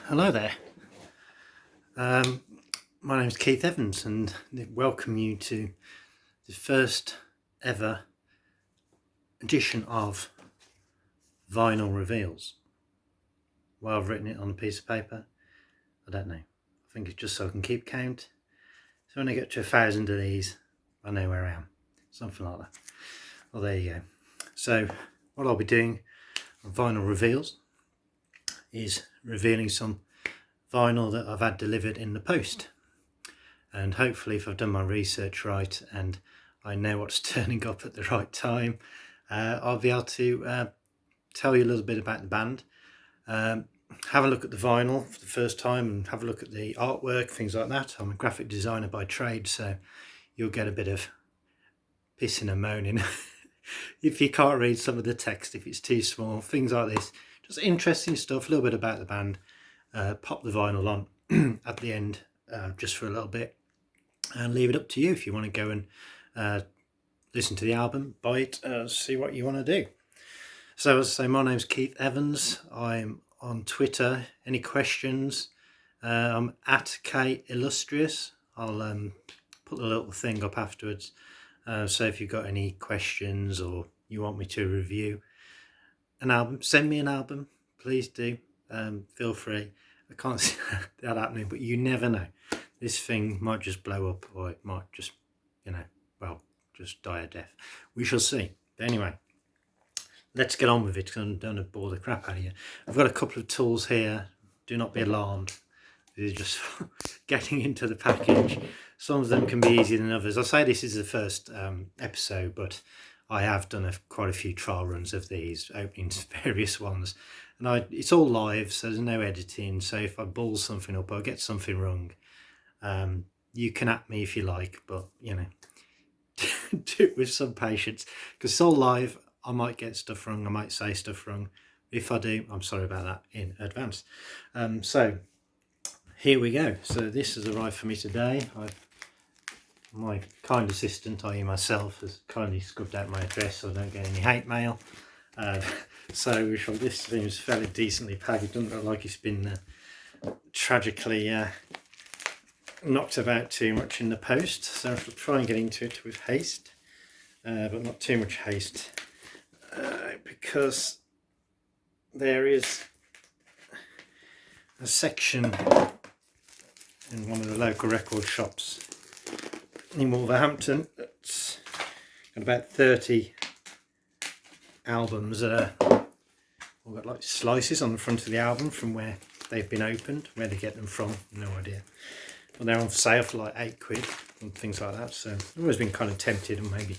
Hello there. My name is Keith Evans and I welcome you to the first ever edition of Vinyl Reveals. Why I've written it on a piece of paper, I don't know. I think it's just so I can keep count. So when I get to 1,000 of these, I know where I am. Something like that. Well, there you go. So what I'll be doing on Vinyl Reveals is revealing some vinyl that I've had delivered in the post. And hopefully, if I've done my research right and I know what's turning up at the right time, I'll be able to tell you a little bit about the band, have a look at the vinyl for the first time and have a look at the artwork, things like that. I'm a graphic designer by trade, so you'll get a bit of pissing and moaning if you can't read some of the text, if it's too small, things like this. Just interesting stuff, a little bit about the band. Pop the vinyl on at the end just for a little bit and leave it up to you if you want to go and listen to the album, buy it, see what you want to do. So as I say, my name's Keith Evans. I'm on Twitter. Any questions? I'm at K Illustrious. I'll put the little thing up afterwards. So if you've got any questions or you want me to review an album, send me an album, please do. Feel free. I can't see that happening, but you never know. This thing might just blow up, or it might just, just die a death. We shall see. But anyway, let's get on with it, because I don't want to bore the crap out of you. I've got a couple of tools here. Do not be alarmed. These are just getting into the package. Some of them can be easier than others. I say this is the first episode, but I have done quite a few trial runs of these, opening various ones. And it's all live, so there's no editing. So if I ball something up or get something wrong, you can at me if you like, but do it with some patience, because it's all live. I might get stuff wrong, I might say stuff wrong. If I do, I'm sorry about that in advance. So here we go. So this has arrived for me today. My kind assistant, i.e. myself, has kindly scrubbed out my address so I don't get any hate mail. So this seems fairly decently packaged. Doesn't look like it's been tragically knocked about too much in the post. So I shall try and get into it with haste, but not too much haste, because there is a section in one of the local record shops in Wolverhampton that's got about 30 albums that are all got like slices on the front of the album from where they've been opened, where they get them from, no idea. But they're on sale for like £8 and things like that. So I've always been kind of tempted and maybe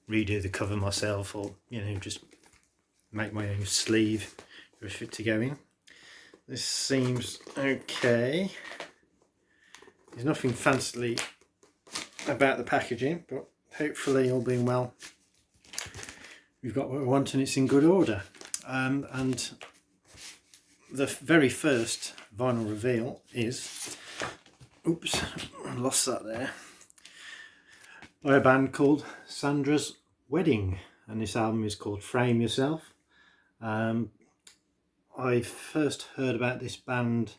redo the cover myself, or just make my own sleeve for it to go in. This seems okay. There's nothing fancily about the packaging, but hopefully, all being well, we've got what we want and it's in good order. And the very first vinyl reveal is, oops, I lost that there, by a band called Sandra's Wedding, and this album is called Frame Yourself. I first heard about this band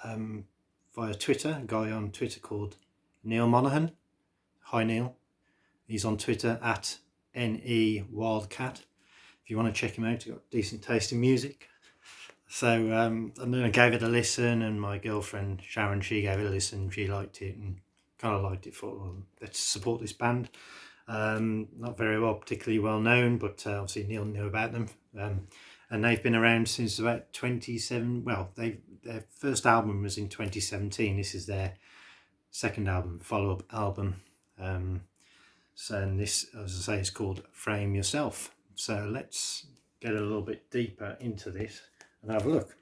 via Twitter, a guy on Twitter called Neil Monaghan. Hi Neil. He's on Twitter at NE Wildcat. If you want to check him out, he's got decent taste in music. So and then I gave it a listen, and my girlfriend Sharon, she gave it a listen, she liked it and kind of liked it. Thought, well, let's support this band. Not very well, particularly well known, but obviously Neil knew about them. And they've been around since about 27. Well, their first album was in 2017. This is their second album, follow-up album. And this, as I say, is called Frame Yourself. So let's get a little bit deeper into this and have a look.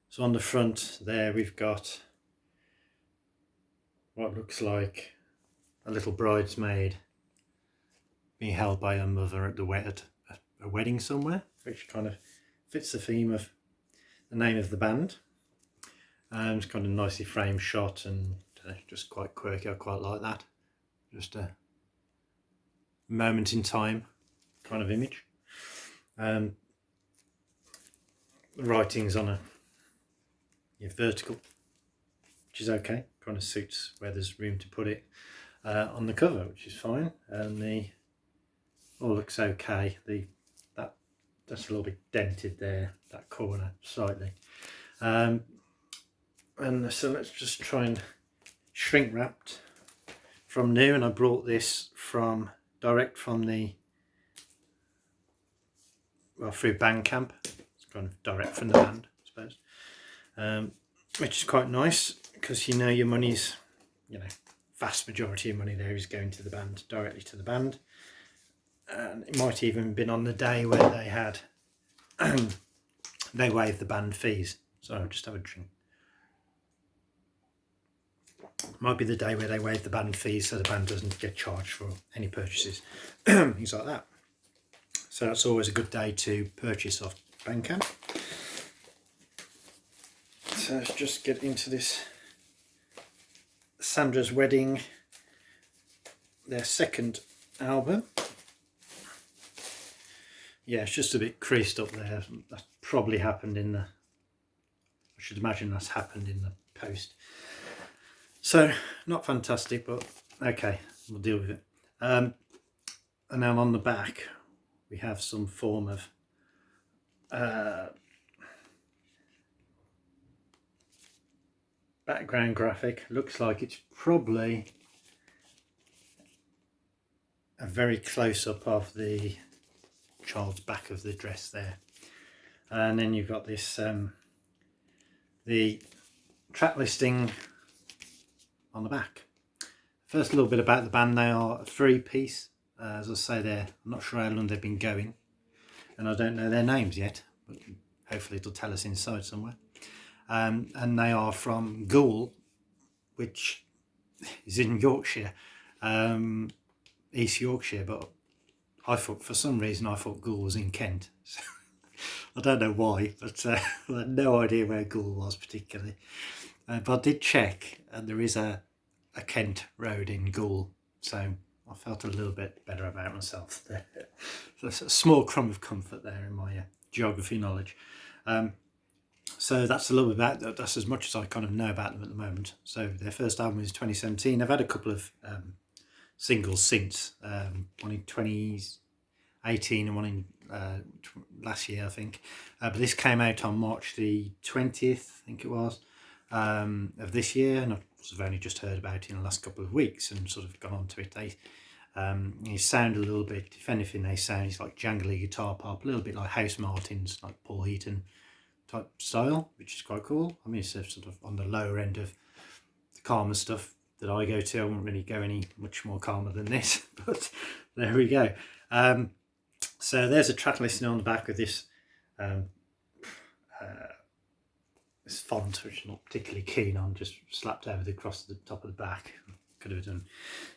So on the front there, we've got what looks like a little bridesmaid being held by her mother at a wedding somewhere, which kind of fits the theme of the name of the band. It's kind of a nicely framed shot and just quite quirky. I quite like that. Just a moment in time kind of image. The writing's on a vertical, which is okay. Kind of suits where there's room to put it on the cover, which is fine. And the all looks okay. That's a little bit dented there, that corner slightly. And so let's just try and shrink wrapped from new, and I brought this direct from the through Bandcamp. It's kind of direct from the band, I suppose, which is quite nice because your money's, vast majority of money there is going to the band, directly to the band. And it might even have been on the day where they had they waived the band fees. So I'll just have a drink. Might be the day where they waive the band fees so the band doesn't get charged for any purchases, things like that. So that's always a good day to purchase off Bandcamp. So let's just get into this Sandra's Wedding, their second album. Yeah, it's just a bit creased up there. That probably happened I should imagine that's happened in the post. So, not fantastic, but okay, we'll deal with it. And now on the back, we have some form of background graphic. Looks like it's probably a very close-up of the child's back of the dress there. And then you've got this, the track listing on the back. First, a little bit about the band. They are a 3-piece. As I say there, I'm not sure how long they've been going, and I don't know their names yet, but hopefully it'll tell us inside somewhere. And they are from Goole, which is in Yorkshire, East Yorkshire, but for some reason I thought Goole was in Kent. So, I don't know why, but I had no idea where Goole was particularly. But I did check, and there is a Kent road in Goole, so I felt a little bit better about myself there. So it's a small crumb of comfort there in my geography knowledge. So that's a little bit about that. That's as much as I kind of know about them at the moment. So their first album is 2017. I've had a couple of singles since, one in 2018 and one in last year, I think. But this came out on March the 20th, I think it was, of this year, and I've only just heard about it in the last couple of weeks and sort of gone on to it. They sound a little bit, if anything, it's like jangly guitar pop, a little bit like House Martins, like Paul Heaton type style, which is quite cool. I mean, it's sort of on the lower end of the calmer stuff that I go to. I won't really go any much more calmer than this, but there we go. So there's a track listing on the back of this this font, which I'm not particularly keen on, just slapped over across the top of the back. Could have done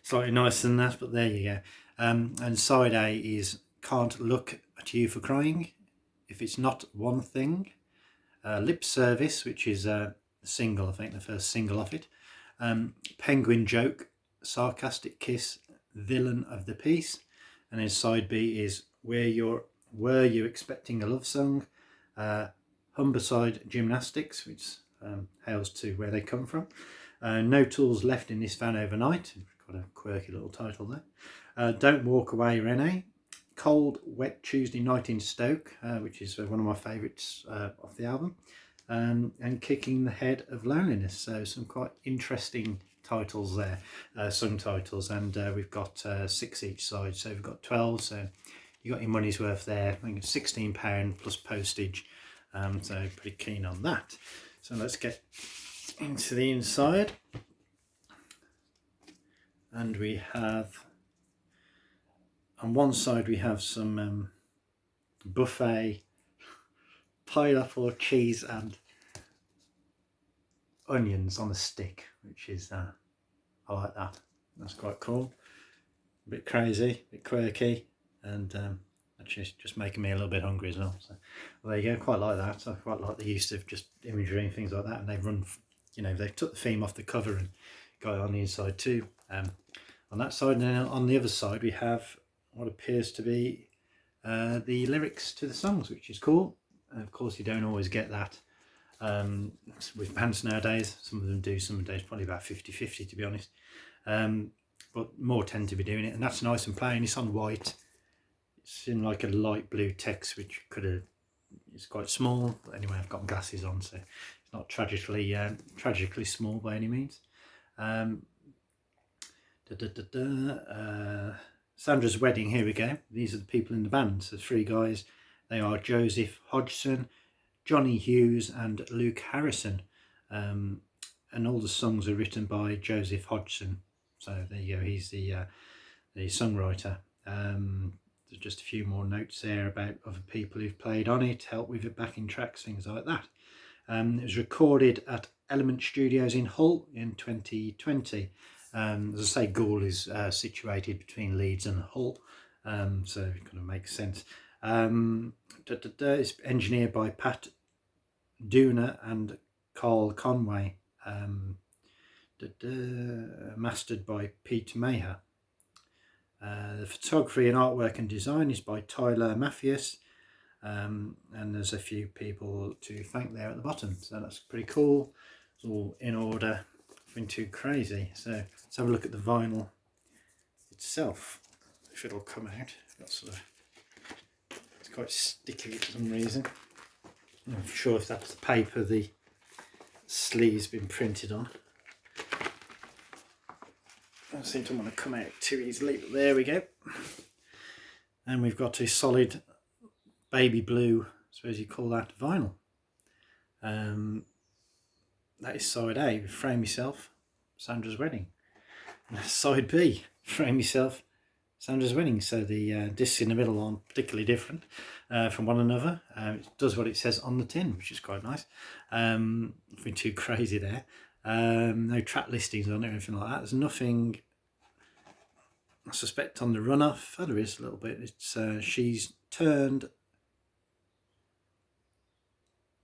slightly nicer than that, but there you go. And side A is Can't Look at You for Crying, If It's Not One Thing, Lip Service, which is a single, I think the first single off it, Penguin Joke, Sarcastic Kiss, Villain of the Piece, and then side B is Were You Expecting a Love Song, Humberside Gymnastics, which hails to where they come from, No Tools Left in This Van Overnight, got a quirky little title there, Don't Walk Away Renee, Cold Wet Tuesday Night in Stoke, which is one of my favourites off the album, and Kicking the Head of Loneliness. So some quite interesting titles there, song titles, and we've got 6 each side, so we've got 12, so you got your money's worth there. I think it's £16 plus postage, so pretty keen on that. So let's get into the inside, and we have on one side we have some buffet pineapple, cheese and onions on a stick, which is I like that. That's quite cool, a bit crazy, a bit quirky, and actually just making me a little bit hungry as well. So well, there you go, quite like that. So I quite like the use of just imagery and things like that, and they've run, they took the theme off the cover and got it on the inside too, on that side. And then on the other side we have what appears to be the lyrics to the songs, which is cool. And of course you don't always get that With bands nowadays, some of them do, some days probably about 50-50 to be honest, but more tend to be doing it, and that's nice and plain. It's on white, it's in like a light blue text, which it's quite small, but anyway, I've got glasses on, so it's not tragically small by any means. Sandra's Wedding, here we go. These are the people in the band. So 3 guys. They are Joseph Hodgson, Johnny Hughes and Luke Harrison, and all the songs are written by Joseph Hodgson. So there you go, he's the songwriter. There's just a few more notes there about other people who've played on it, helped with it, backing tracks, things like that. It was recorded at Element Studios in Hull in 2020. As I say, Goole is situated between Leeds and Hull, so it kind of makes sense. It's engineered by Pat Dooner and Carl Conway, mastered by Pete Maher. The photography and artwork and design is by Tyler Mathias, and there's a few people to thank there at the bottom, so that's pretty cool. It's all in order, nothing too crazy. So let's have a look at the vinyl itself, if it'll come out. It's quite sticky for some reason. I'm not sure if that's the paper the sleeve's been printed on. I seem to want to come out too easily, but there we go. And we've got a solid baby blue, I suppose you call that, vinyl. That is side A, Frame Yourself, Sandra's Wedding. And that's side B, Frame Yourself, Sandra's Wedding. So the discs in the middle aren't particularly different from one another. It does what it says on the tin, which is quite nice. Nothing too crazy there. No track listings on it or anything like that. There's nothing, I suspect, on the runoff. Oh, there is a little bit. It's she's turned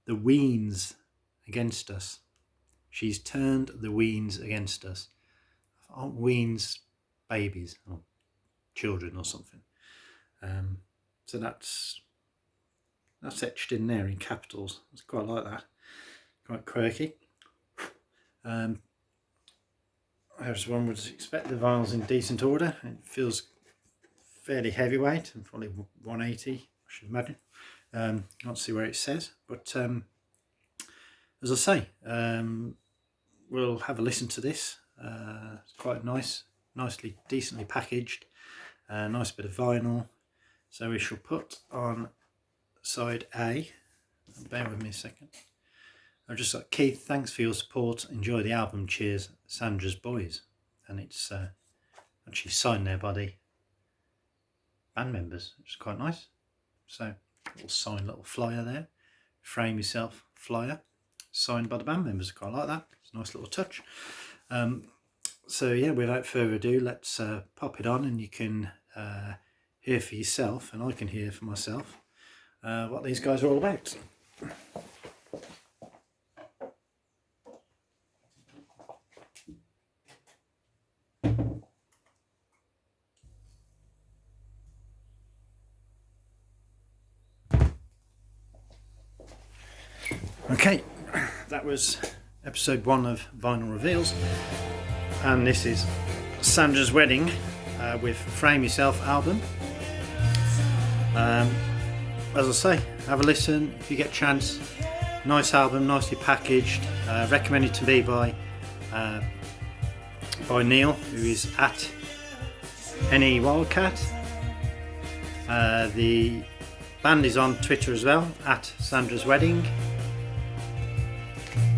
the weans against us. She's turned the weans against us. Aren't weans babies or children or something? So that's etched in there in capitals. It's quite like that. Quite quirky. As one would expect, the vinyl's in decent order. It feels fairly heavyweight, and probably 180, I should imagine. Can't see where it says, but as I say, we'll have a listen to this. It's quite nice, nicely, decently packaged. Nice bit of vinyl. So we shall put on side A. Bear with me a second. I've just got, Keith, thanks for your support. Enjoy the album. Cheers, Sandra's Boys. And it's actually signed there by the band members, which is quite nice. So, little signed little flyer there. Frame Yourself flyer, signed by the band members. I quite like that. It's a nice little touch. So yeah, without further ado, let's pop it on, and you can hear for yourself, and I can hear for myself, what these guys are all about. Okay, that was episode 1 of Vinyl Reveals, and this is Sandra's Wedding with Frame Yourself album. As I say, have a listen if you get a chance. Nice album, nicely packaged. Recommended to me by Neil, who is at NE Wildcat. The band is on Twitter as well, at Sandra's Wedding.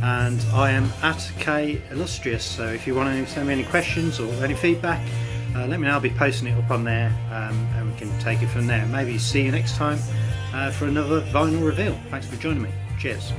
And I am at K Illustrious, so if you want to send me any questions or any feedback, let me know. I'll be posting it up on there, and we can take it from there. Maybe see you next time for another Vinyl Reveal. Thanks for joining me. Cheers.